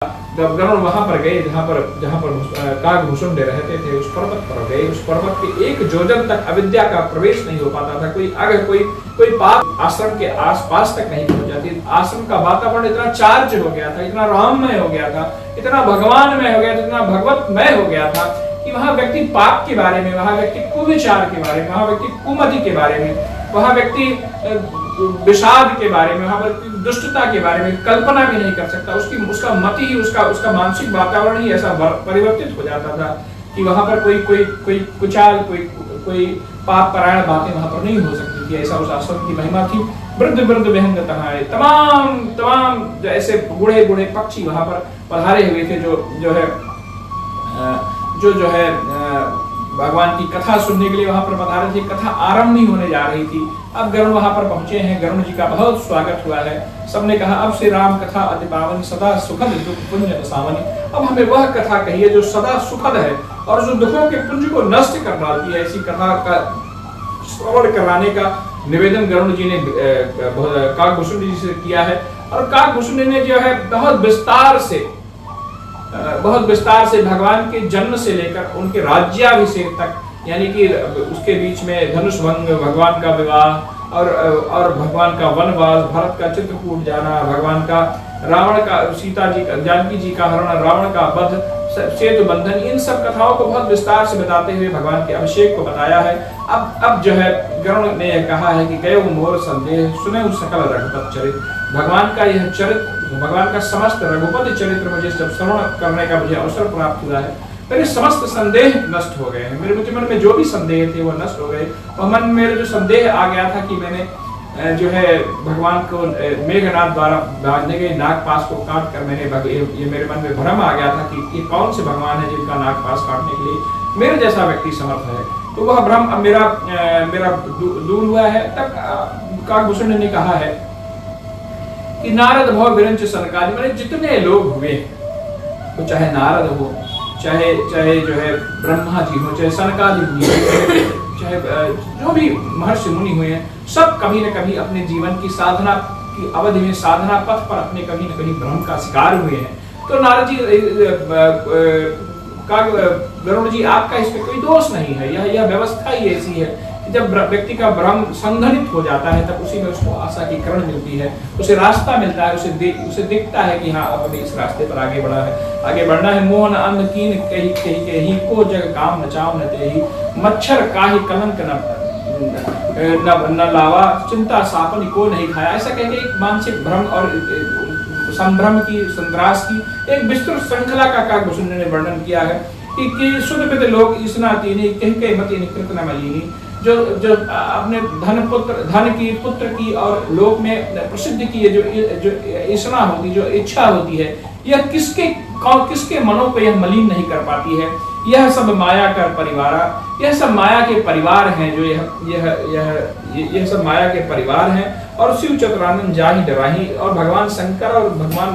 जब गरुड़ वहां पर गए जहां पर काकभूषुंड रहते थे, उस पर्वत पर गए। उस पर्वत के एक योजन तक अविद्या का प्रवेश नहीं हो पाता था। कोई पाप आश्रम के आसपास तक नहीं पहुंच जाती। आश्रम का वातावरण इतना चार्ज हो गया था, इतना राममय हो गया था, इतना भगवानमय हो गया था, इतना भगवतमय हो गया था कि वहां व्यक्ति पाप के बारे में, वहां व्यक्ति कुविचार के बारे में, वहां व्यक्ति कुमति के बारे में, वहां व्यक्ति विषाद के बारे में, वहां पर दुष्टता के बारे में कल्पना भी नहीं कर सकता। उसका मति ही, उसका मानसिक वातावरण ही ऐसा परिवर्तित हो जाता था कि वहां पर कोई कुचाल, कोई पाप परायण बातें वहां पर नहीं हो सकती थी। ऐसा उस आश्रम की महिमा थी। वृद्ध विहंग तहाए, तमाम ऐसे बूढ़े पक्षी वहां पर पधारे हुए थे, जो है भगवान की कथा सुनने के लिए वहां पर पधारे थे। कथा आरंभ नहीं होने जा रही थी। अब गरुड़ वहां पर पहुंचे हैं। गरुड़ जी का बहुत स्वागत हुआ है। सबने कहा अब से राम कथा अति पावनी, सदा सुखद दुख पुण्य सावनी। अब हमें वह कथा कहिए जो सदा सुखद है और जो दुखों के पुंज को नष्ट कर डालती है। ऐसी कथा का श्रवण कराने का निवेदन गरुड़ जी ने काकभूषुंड जी से किया है। और काकभूषुंड ने जो है बहुत विस्तार से भगवान के जन्म से लेकर उनके राज्याभिषेक तक, यानी कि उसके बीच में धनुष भंग, भगवान का विवाह और भगवान का वनवास, भरत का चित्रकूट जाना, भगवान का रावण का, सीता जी का, जानकी जी का हरण, रावण का वध, सेतु बंधन, इन सब कथाओं को बहुत विस्तार से बताते हुए भगवान के अभिषेक को बताया है। अब जो है गरुड़ ने यह कहा है कि गयो मोर संदेह, सुने सकल रघुपत चरित। भगवान का यह चरित्र, भगवान का समस्त रघुपति चरित्र मुझे जब श्रवण करने का मुझे अवसर प्राप्त हुआ है, मेरे समस्त संदेह नष्ट हो गए हैं। मेरे मन में जो भी संदेह थे वो नष्ट हो गए। और मन में मेरे जो संदेह आ गया था कि मैंने जो है भगवान को मेघनाद द्वारा बांधे गए नागपाश को काट कर मैंने ये मेरे मन में भ्रम आ गया था कि ये कौन से भगवान है जिनका नागपाश काटने के लिए मेरे जैसा व्यक्ति समर्थ है। तो वह भ्रम अब मेरा दूर हुआ है। तब काकभूषुंड ने कहा है कि नारद भव विरंच सनकादि, मैंने जितने लोग हुए, तो चाहे नारद हो, चाहे जो है ब्रह्मा जी हो, चाहे सनकादि मुनि हो, चाहे जो भी महर्षि मुनि हुए हैं, सब कभी न कभी अपने जीवन की साधना की अवधि में साधना पथ पर अपने कभी न कभी भ्रम का शिकार हुए हैं। तो नारद जी, गरुड़ जी, आपका इसमें कोई दोष नहीं है। यह व्यवस्था ही ऐसी है कि जब व्यक्ति का भ्रम संघनित हो जाता है तब उसी में उसको आशा की किरण मिलती है, उसे रास्ता मिलता है, उसे दिखता है कि हाँ अब हमें इस रास्ते पर आगे बढ़ना है। मोहन अन्न कीन कही को जग काम नचाओ न तेहि, मच्छर काहि कलंक न लावा, चिंता सापन को नहीं खाया। ऐसा कहेंगे एक मानसिक भ्रम और संभ्रम की, संत्रास की एक विस्तृत श्रृंखला का काकभूषुंड ने वर्णन किया है कि शुद्ध विद लोग ईसना तीनी कह मति निकृत न मलिनी, जो अपने धन की, पुत्र की और लोक में प्रसिद्धि की जो ईसना होती, जो इच्छा होती है, यह किसके मनों को यह मलिन नहीं कर पाती है। यह सब माया का परिवार, यह सब माया के परिवार हैं, जो यह सब माया के परिवार हैं। और शिव चतुरानंद जाहि डराही, और भगवान शंकर और भगवान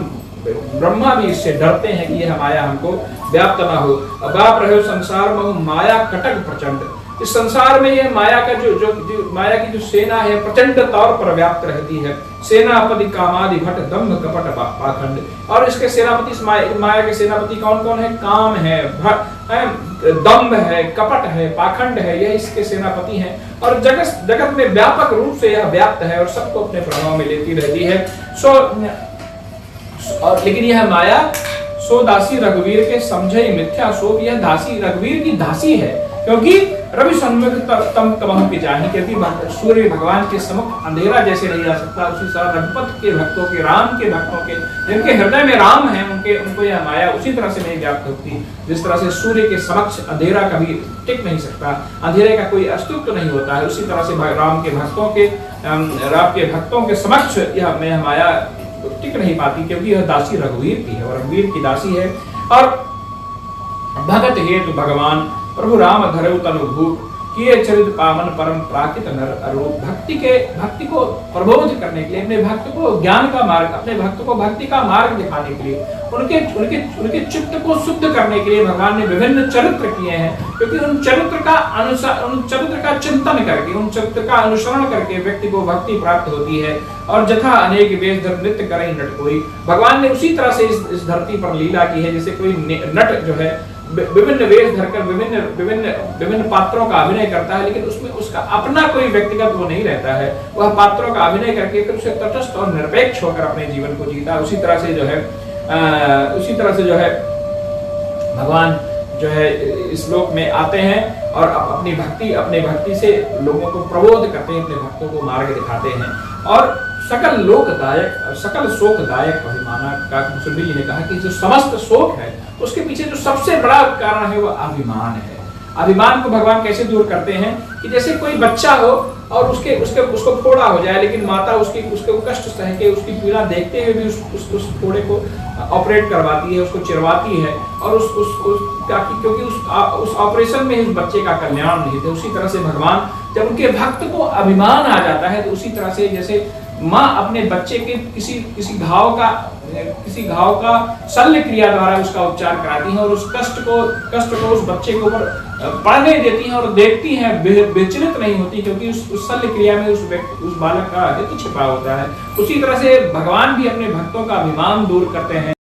ब्रह्मा भी इससे डरते हैं कि यह माया हमको व्याप्त ना हो। बाप रहे संसार में माया कटक प्रचंड, इस संसार में यह माया का जो माया की जो सेना है प्रचंड तौर पर व्याप्त रहती है। सेनापति कामादि भट दम्भ कपट पाखंड, और इसके सेनापति, इस माया के सेनापति कौन है? काम है, दम्भ है, कपट है, पाखंड है, यह इसके सेनापति हैं। और जगत में व्यापक रूप से यह व्याप्त है और सबको अपने प्रभाव में लेती रहती है। और लेकिन यह माया सो दासी रघुवीर के समझे मिथ्या सो, यह दासी रघुवीर की दासी है, क्योंकि रवि सन्मुख तम तमह की जाहि, क्योंकि सूर्य भगवान के सम्मुख अंधेरा जैसे नहीं जा सकता, उसी तरह रघुपत के भक्तों के, राम के भक्तों के, जिनके हृदय में राम है, उनको यह माया उसी तरह से नहीं व्याप्त होती जिस तरह से सूर्य के समक्ष अंधेरा कभी टिक नहीं सकता, अंधेरे का कोई अस्तित्व नहीं होता है। उसी तरह से राम के भक्तों के समक्ष यह माया टिक नहीं पाती, क्योंकि यह दासी रघुवीर की है और रघुवीर की दासी है। और भगत हेतु भगवान प्रभु राम धरऊ तनु भूप, किए चरित पावन परम प्राकृत नर अरूप। भक्ति को प्रबोध करने के लिए, अपने भक्त को ज्ञान का मार्ग, अपने भक्त को भक्ति का मार्ग दिखाने के लिए, उनके चित्त को शुद्ध करने के लिए भगवान ने विभिन्न चरित्र किए हैं। क्योंकि उन चरित्र का चिंतन करके, उन चरित्र का अनुसरण करके व्यक्ति को भक्ति प्राप्त होती है। और जथा अनेक वेश धर नृत्य करें नट कोई। भगवान ने उसी तरह से इस धरती पर लीला की है, जैसे कोई नट जो है विभिन्न वेश धरकर विभिन्न पात्रों का अभिनय करता है, लेकिन उसमें उसका अपना कोई व्यक्तिगत वो नहीं रहता है। वह पात्रों का अभिनय करके फिर उसे तटस्थ और निरपेक्ष होकर अपने जीवन को जीता। उसी तरह से जो है भगवान जो है इस लोक में आते हैं और अपनी भक्ति से लोगों को प्रबोध करते हैं, अपने भक्तों को मार्ग दिखाते हैं। और सकल लोकदायक, सकल शोकदायक अभिमाना का मुसुंडी जी ने कहा कि जो समस्त शोक है उसके पीछे जो सबसे बड़ा कारण है वो अभिमान है। अभिमान को भगवान कैसे दूर करते हैं कि जैसे कोई बच्चा हो और उसको फोड़ा हो जाए, लेकिन माता उसको कष्ट सह के, उसकी पीड़ा देखते हुए भी उस फोड़े को ऑपरेट करवाती है, उसको चिरवाती है और क्योंकि उस ऑपरेशन में उस बच्चे का कल्याण नहीं थे। उसी तरह से भगवान जब उनके भक्त को अभिमान आ जाता है तो उसी तरह से जैसे माँ अपने बच्चे के किसी घाव का शल्य क्रिया द्वारा उसका उपचार कराती है और उस कष्ट को उस बच्चे के ऊपर पड़ने देती हैं और देखती हैं, विचलित नहीं होती, क्योंकि उस शल्य क्रिया में उस बालक का हित छिपा होता है। उसी तरह से भगवान भी अपने भक्तों का अभिमान दूर करते हैं